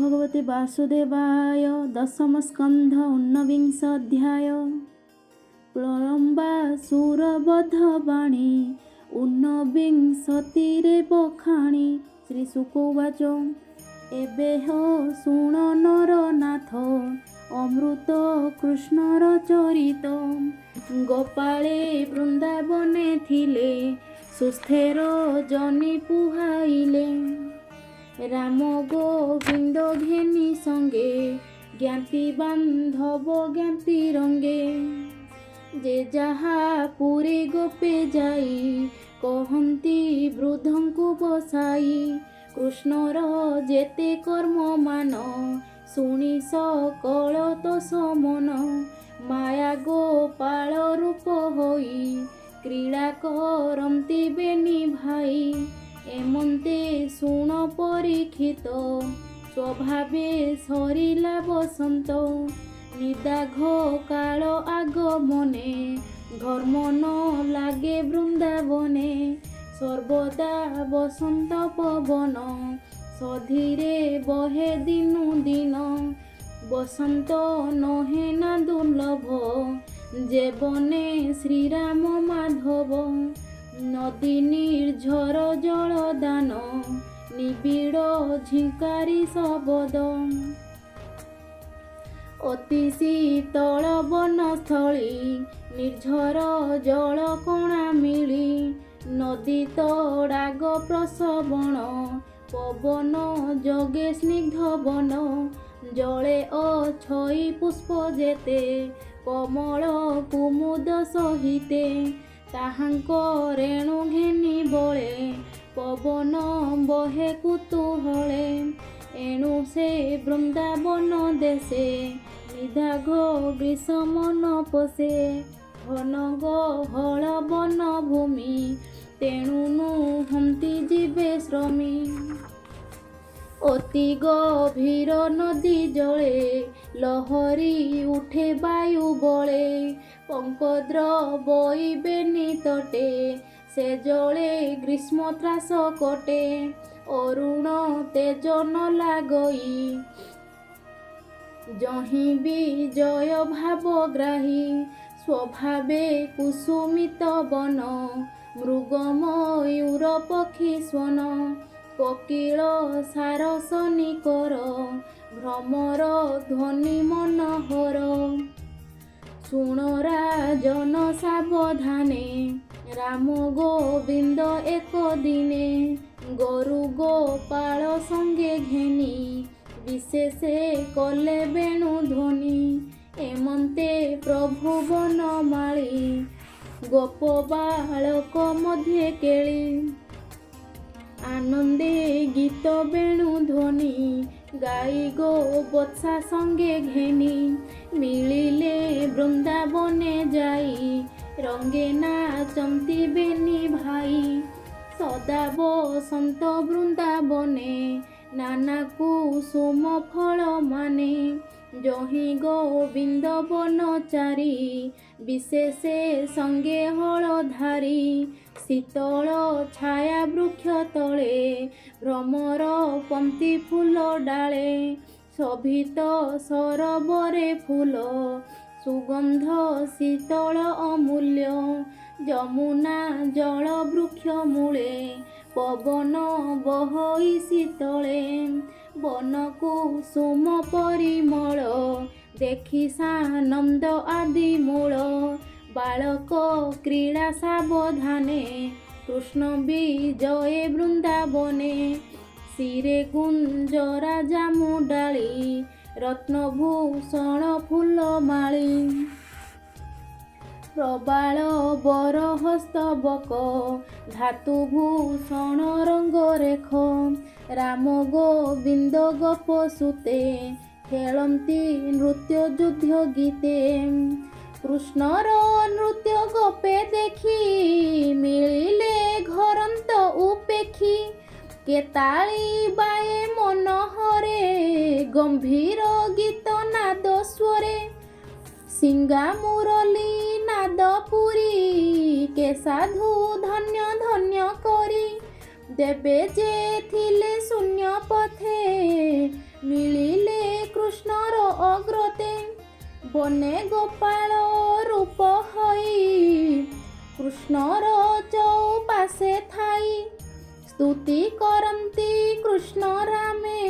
भगवते वासुदेवाय। दशम स्कंध ऊनविंश अध्याय। प्रलम्बासुरवध बाणी ऊनविंशतिरे बखाणी। श्री शुक उवाच एबे हो शुण नरनाथ अमृत कृष्णर चरित। गोपाळे वृंदावने थिले सुस्थेर जनि पुहाइले। राम गोविंद घेनी संगे ज्ञाति बांधव ज्ञाति रंगे। जे जहा पुरी गोपे जाई कहंती वृद्धंकु बसाई। कृष्णर जेते कर्म मान शुणी सकल तो समन। माया गोपाल रूप होई क्रीड़ा करंती बेनी भाई। एमंते शुण परीक्षित स्वभावे सरिला बसंत। निदाघ काल आगमने धर्म न लागे वृंदावने। सर्वदा बसंत पवन सधीरे बहे दिनु दिन। बसंत नहे ना दुर्लभ जेबने श्रीराम माधव। नदी निर्झर जल दान निबिड़ झिंकारी शबद। अति शीतल बनस्थली निर्झर जल कणा मिली। नदी तड़ाग प्रसवण पवन जगे स्निग्ध बन। जले अछई पुष्प जेते कमल कुमुद सहिते। ताहांक रेणु घेनी बळे पवन बहे कुतूहले। एणु से वृंदावन देशे निदाघ ग्रीष्म न पशे। घन गहळ वन भूमि तेणु नुहंती जीवे श्रमी। अति गभीर नदी जले लहरी उठे वायु बले। पंकद्र बइबे नितटे से जले ग्रीष्म त्रास कटे। अरुण तेज न लागई जहि विजय भावग्राही। स्वभावे कुसुमित वन मृग मयूर पक्षी स्वन। कोकिल सारस निकर भ्रमर ध्वनि मनोहर। शुण राजन सावधाने राम गोविंद एक दिने। गरु गोपाल संगे घेनी विशेषे कले वेणु ध्वनि। एमंते प्रभु बनमाली गोप बालक मध्य केली। आनंदे गीत वेणु ध्वनि गाई गो बत्सा संगे घेनी। मिलिले वृंदावने जाई रंगे नाचंती बेनी भाई। सदा बसंत वृंदावने नाना कुसुम फल माने। जहि गोविंद बनचारी विशेषे संगे हलधारी। शीतल छाया वृक्ष तले भ्रमर पंक्ति फूल डाले। शोभित सरोवरे फूल सुगंध शीतल अमूल्य। जमुना जल वृक्ष मूले पवन बहई शीतले। वन कुसुम परिमल देखि सानंद आदि मूल। बालक क्रीड़ा सावधाने कृष्ण विजय वृंदावने। शिरे कुंजरा जामु डाली रत्नभूषण फूलमाली। प्रबाल बर हस्तबक धातुभूषण रंगरेख। राम गोविंद गोप सुते खेलंती नृत्य युद्ध गीते। कृष्णर नृत्य गोपे देखी मिलिले घरंत उपेक्षी। केताली बाए मनोहरे गंभीर गीत नाद स्वरे। सिंगा मुरली नादपुरी के साधु धन्य धन्य करी। देबे जे थिले शून्य पथे मिली ବନେ ଗୋପାଳ ରୂପ ହୋଇ କୃଷ୍ଣର ଚଉପାଶେ ଥାଇ ସ୍ତୁତି କରନ୍ତି କୃଷ୍ଣ ରାମେ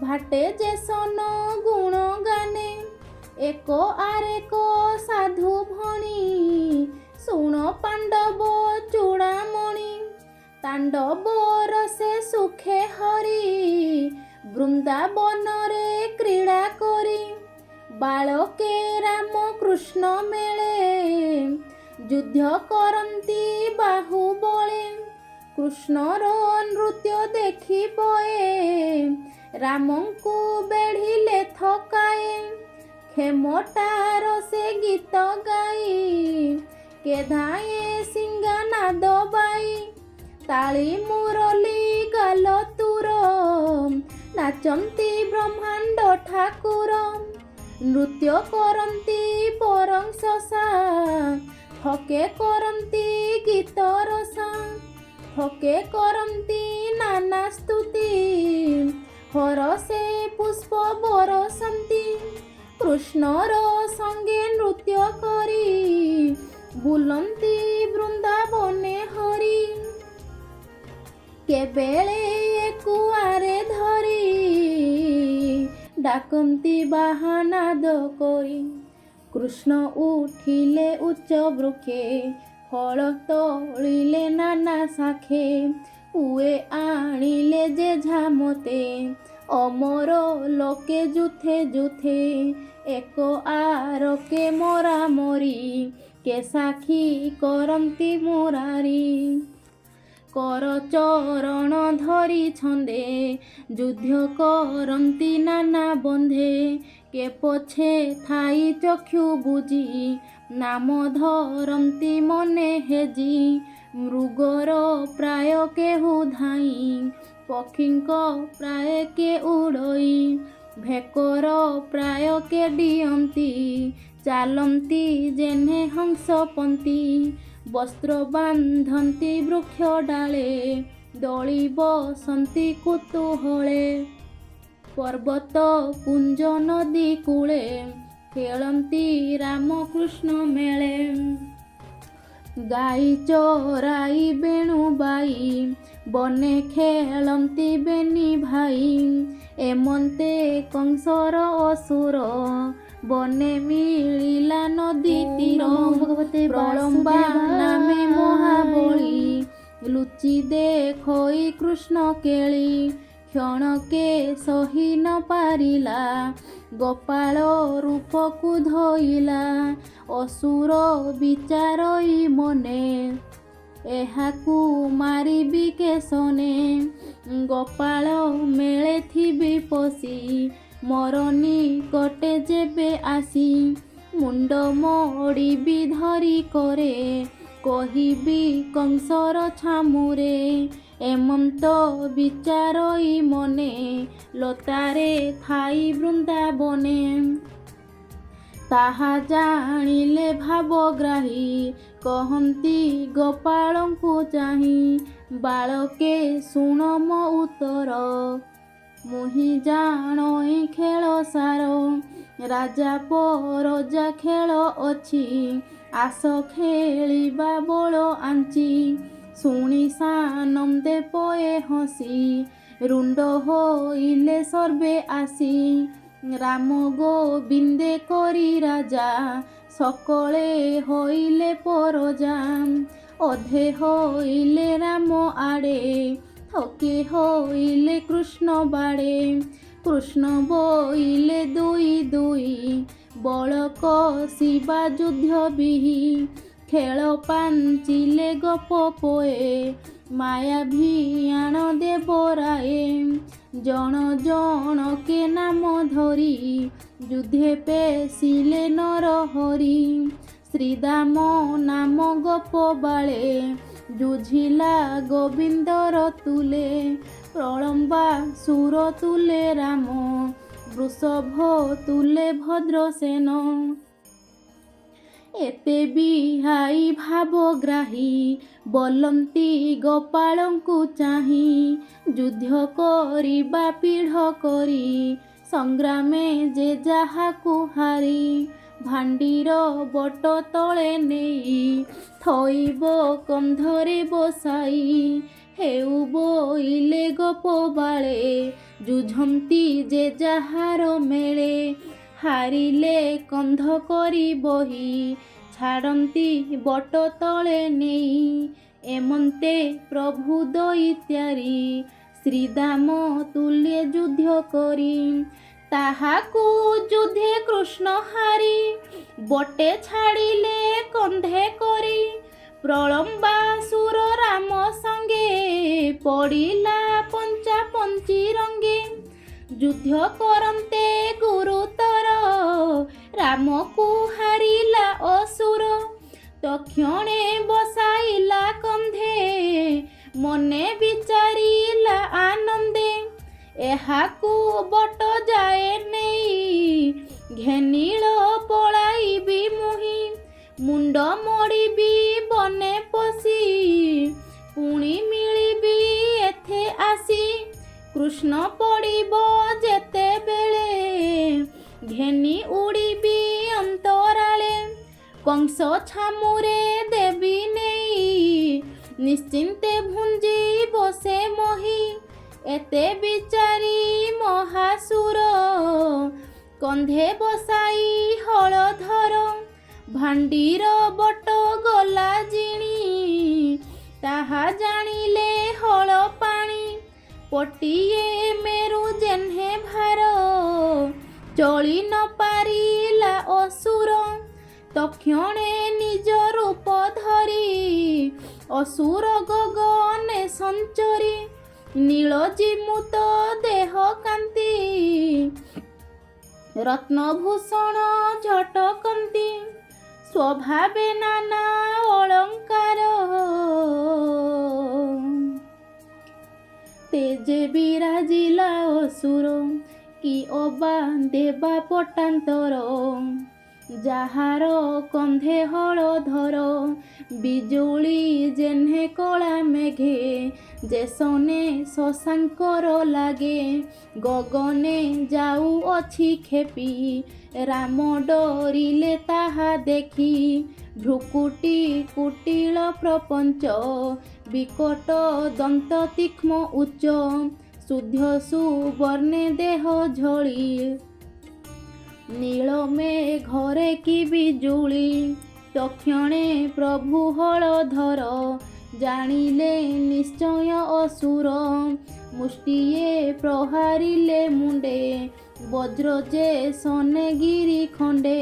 ଭାଟେ ଯେ ସନ ଗୁଣ ଗାନେ ଏକ ଆରେକ ସାଧୁ ଭଣୀ ଶୁଣ ପାଣ୍ଡବ ଚୂଡ଼ାମଣି ତାଣ୍ଡବ ରସେ ସୁଖେ ହରି ବୃନ୍ଦାବନରେ କ୍ରୀଡ଼ା କରି ବାଳକେ ରାମ କୃଷ୍ଣ ମେଳେ ଯୁଦ୍ଧ କରନ୍ତି ବାହୁବଳେ କୃଷ୍ଣର ନୃତ୍ୟ ଦେଖି ବଏ ରାମଙ୍କୁ ବେଢ଼ିଲେ ଥକାଏ କ୍ଷମତାର ସେ ଗୀତ ଗାଇ କେଧାଏ ସିଂହାନାଦ ବାଇ ତାଳି ମୁରଲି ଗାଲ ତୁର ନାଚନ୍ତି ବ୍ରହ୍ମାଣ୍ଡ ଠାକୁର ନୃତ୍ୟ କରନ୍ତି ପରଂସସା ଥକେ କରନ୍ତି ଗୀତ ରସା ଥକେ କରନ୍ତି ନାନା ସ୍ତୁତି ହରସେ ପୁଷ୍ପ ବରସନ୍ତି କୃଷ୍ଣର ସଙ୍ଗେ ନୃତ୍ୟ କରି ବୁଲନ୍ତି ବୃନ୍ଦାବନେ ହରି କେବେଳେ ଏକୁଆରେ ଧରି ଡାକନ୍ତି ବାହାନାଦ କରି କୃଷ୍ଣ ଉଠିଲେ ଉଚ୍ଚ ବୃକ୍ଷେ ଫଳ ତୋଳିଲେ ନାନା ଶାଖେ ପୁଏ ଆଣିଲେ ଯେ ଝାମତେ ଅମର ଲୋକେ ଯୁଥେ ଯୁଥେ ଏକ ଆରକେ ମରାମରି କେ ସାକ୍ଷୀ କରନ୍ତି ମୁରାରି କର ଚରଣ ଧରି ଛନ୍ଦେ ଯୁଦ୍ଧ କରନ୍ତି ନାନା ବନ୍ଧେ କେ ପଛେ ଥାଇ ଚକ୍ଷୁ ବୁଜି ନାମ ଧରନ୍ତି ମନେ ହେଜି ମୃଗର ପ୍ରାୟ କେହୁ ଧାଇଁ ପକ୍ଷୀଙ୍କ ପ୍ରାୟ କେ ଉଡ଼ଇ ଭେକର ପ୍ରାୟ କେ ଡିଅନ୍ତି ଚାଲନ୍ତି ଯେହ୍ନେ ହଂସପନ୍ତି ବସ୍ତ୍ର ବାନ୍ଧନ୍ତି ବୃକ୍ଷ ଡାଳେ ଦଳି ବସନ୍ତି କୁତୁହଳେ ପର୍ବତ କୁଞ୍ଜ ନଦୀ କୂଳେ ଖେଳନ୍ତି ରାମକୃଷ୍ଣ ମେଳେ ଗାଈ ଚରାଇ ବେଣୁ ବାଇ ବନେ ଖେଳନ୍ତି ବେନି ଭାଇ ଏମନ୍ତେ କଂସର ଅସୁର ବନେ ମିଳିଲା ନଦୀ ତୀର ପ୍ରଳମ୍ବା ନାମେ ମହାବଳୀ ଲୁଚି ଦେଖଇ କୃଷ୍ଣ କେଳି କ୍ଷଣକେ ସହି ନ ପାରିଲା ଗୋପାଳ ରୂପକୁ ଧଇଲା ଅସୁର ବିଚାରଇ ମନେ ଏହାକୁ ମାରିବି କେଶନେ ଗୋପାଳ ମେଳେ ଥିବି ପଶି ମୋର ନିକଟେ ଯେବେ ଆସି ମୁଣ୍ଡ ମୋଡ଼ିବି ଧରି କରେ କହିବି କଂସର ଛାମୁରେ ଏମନ୍ତ ବିଚାରଇ ମନେ ଲତାରେ ଥାଇ ବୃନ୍ଦାବନେ ତାହା ଜାଣିଲେ ଭାବଗ୍ରାହୀ କହନ୍ତି ଗୋପାଳଙ୍କୁ ଚାହିଁ ବାଳକେ ଶୁଣ ମୋ ଉତ୍ତର ମୁହିଁ ଜାଣଇ ଖେଳ ସାର ରାଜା ପରଜା ଖେଳ ଅଛି ଆସ ଖେଳିବା ବଳ ଆଞ୍ଚି ଶୁଣି ସାନନ୍ଦେ ପଏ ହସି ରୁଣ୍ଡ ହୋଇଲେ ସର୍ବେ ଆସି ରାମ ଗୋବିନ୍ଦେ କରି ରାଜା ସକଳେ ହୋଇଲେ ପରଜା ଅଧେ ହୋଇଲେ ରାମ ଆଡ଼େ ଥକେ ହୋଇଲେ କୃଷ୍ଣ ବାଡ଼େ କୃଷ୍ଣ ବୋଇଲେ ଦୁଇ ଦୁଇ ବଳ କଷିବା ଯୁଦ୍ଧ ବିହି ଖେଳ ପାଞ୍ଚିଲେ ଗପ ପୋଏ ମାୟା ଭିଆଣ ଦେବରାଏ ଜଣ ଜଣକେ ନାମ ଧରି ଯୁଦ୍ଧେ ପେଶିଲେ ନର ହରି ଶ୍ରୀଦାମ ନାମ ଗପ ବାଳେ ଯୁଝିଲା ଗୋବିନ୍ଦର ତୁଲେ ପ୍ରଳମ୍ବା ସୁର ତୁଲେ ରାମ ବୃଷଭ ତୁଲେ ଭଦ୍ରସେନ ଏତେ ବିହାଇ ଭାବଗ୍ରାହୀ ବୋଲନ୍ତି ଗୋପାଳଙ୍କୁ ଚାହିଁ ଯୁଦ୍ଧ କରିବା ପିଢ଼ କରି ସଂଗ୍ରାମେ ଯେ ଯାହାକୁ ହାରି ଭାଣ୍ଡିର ବଟ ତଳେ ନେଇ ଥୋଇବ କନ୍ଧରେ ବସାଇ ହେଉ ବୋଇଲେ ଗପ ବାଳେ ଯୁଝନ୍ତି ଯେ ଯାହାର ମେଳେ ହାରିଲେ କନ୍ଧ କରି ବହି ଛାଡ଼ନ୍ତି ବଟ ତଳେ ନେଇ ଏମନ୍ତେ ପ୍ରଭୁ ଦଇତ୍ୟାରି ଶ୍ରୀଦାମ ତୁଲ୍ୟ ଯୁଦ୍ଧ କରି ତାହାକୁ ଯୁଦ୍ଧେ କୃଷ୍ଣ ହାରି ବଟେ ଛାଡ଼ିଲେ କନ୍ଧେ କରି ପ୍ରଳମ୍ବାସୁର ରାମ ସଙ୍ଗେ ପଡ଼ିଲା ପଞ୍ଚା ପଞ୍ଚି ରଙ୍ଗେ ଯୁଦ୍ଧ କରନ୍ତେ ଗୁରୁତର ରାମକୁ ହାରିଲା ଅସୁର ତକ୍ଷଣେ ବସାଇଲା କନ୍ଧେ ମନେ ବିଚାରିଲା ଆନନ୍ଦେ ଏହାକୁ ବଟ ଯାଏ ନେଇ ଘେନିଳ ପଳାଇବି ମୁହିଁ ମୁଣ୍ଡ ମୋଡ଼ିବି ବନେ ପଶି ପୁଣି ମିଳିବି ଏଥେ ଆସି କୃଷ୍ଣ ପଡ଼ିବ ଯେତେବେଳେ ଘେନି ଉଡ଼ିବି ଅନ୍ତରାଳେ କଂସ ଛାମୁରେ ଦେବି ନେଇ ନିଶ୍ଚିନ୍ତେ ଭୁଞ୍ଜିବ ସେ ମହି ଏତେ ବିଚାରି ମହାସୁର କନ୍ଧେ ବସାଇ ହଳଧର ଭାଣ୍ଡିର ବଟ ଗଲା ଜିଣି ତାହା ଜାଣିଲେ ହଳ ପାଣି ପଟିଏ ମେରୁ ଜେହ୍ନେ ଭାର ଚଳି ନ ପାରିଲା ଅସୁର ତକ୍ଷଣେ ନିଜ ରୂପ ଧରି ଅସୁର ଗଗନେ ସଞ୍ଚରି ନୀଳଜିମୁତ ଦେହ କାନ୍ତି ରତ୍ନଭୂଷଣ ଝଟକନ୍ତି ସ୍ୱଭାବେ ନାନା ଅଳଙ୍କାର ତେଜେ ବିରାଜିଲା ଅସୁର କି ଅବା ଦେବା ପଟାନ୍ତର ଯାହାର କନ୍ଧେ ହଳଧର ବିଜୁଳି ଜେହ୍ନେ କଳା ମେଘେ ଯେସନେ ଶଶାଙ୍କର ଲାଗେ ଗଗନେ ଯାଉଅଛି ଖେପି ରାମ ଡରିଲେ ତାହା ଦେଖି ଭ୍ରୁକୁଟି କୁଟିଳ ପ୍ରପଞ୍ଚ ବିକଟ ଦନ୍ତ ତୀକ୍ଷ୍ମ ଉଚ୍ଚ ଶୁଦ୍ଧ ସୁବର୍ଣ୍ଣେ ଦେହ ଝଳି ନୀଳମେ ଘରେ କି ବିଜୁଳି ତକ୍ଷଣେ ପ୍ରଭୁ ହଳଧର ଜାଣିଲେ ନିଶ୍ଚୟ ଅସୁର ମୁଷ୍ଟିଏ ପ୍ରହାରିଲେ ମୁଣ୍ଡେ ବଜ୍ର ଯେ ସନେ ଗିରି ଖଣ୍ଡେ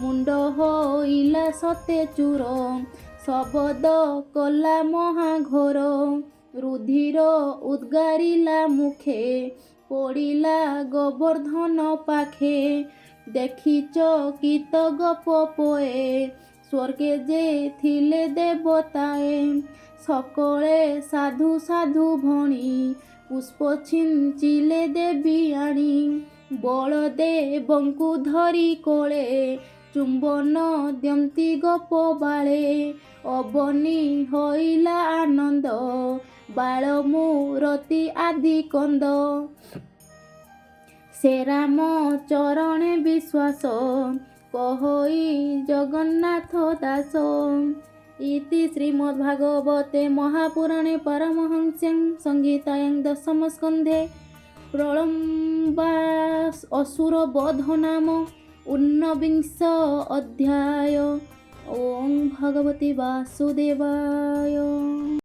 ମୁଣ୍ଡ ହୋଇଲା ସତେ ଚୂର ଶବଦ କଲା ମହାଘୋର ରୁଧିର ଉଦ୍ଗାରିଲା ମୁଖେ ପଡ଼ିଲା ଗୋବର୍ଦ୍ଧନ ପାଖେ ଦେଖିଛ କିତ ଗପ ପୋଏ ସ୍ୱର୍ଗେ ଯେ ଥିଲେ ଦେବତାଏ ସକଳେ ସାଧୁ ସାଧୁ ଭଣି ପୁଷ୍ପ ଛିଞ୍ଚିଲେ ଦେବୀ ଆଣି ବଳଦେବଙ୍କୁ ଧରି କୋଳେ ଚୁମ୍ବନ ଦିଅନ୍ତି ଗୋପ ବାଳେ ଅବନୀ ହୋଇଲା ଆନନ୍ଦ ବାଳ ମୂରତି ଆଦି କନ୍ଦ ସେ ରାମ ଚରଣେ ବିଶ୍ୱାସ କହଇ ଜଗନ୍ନାଥ ଦାସ ଇତି ଶ୍ରୀମଦ୍ଭାଗବତେ ମହାପୁରାଣେ ପରମହଂସ୍ୟାଂ ସଂହିତାୟାଂ ଦଶମ ସ୍କନ୍ଧେ ପ୍ରଳମ୍ବା ଅସୁର ବଧ ନାମ ঊনবিংশ অধ্যায়। ওং ভগবতে বাসুদেবায়।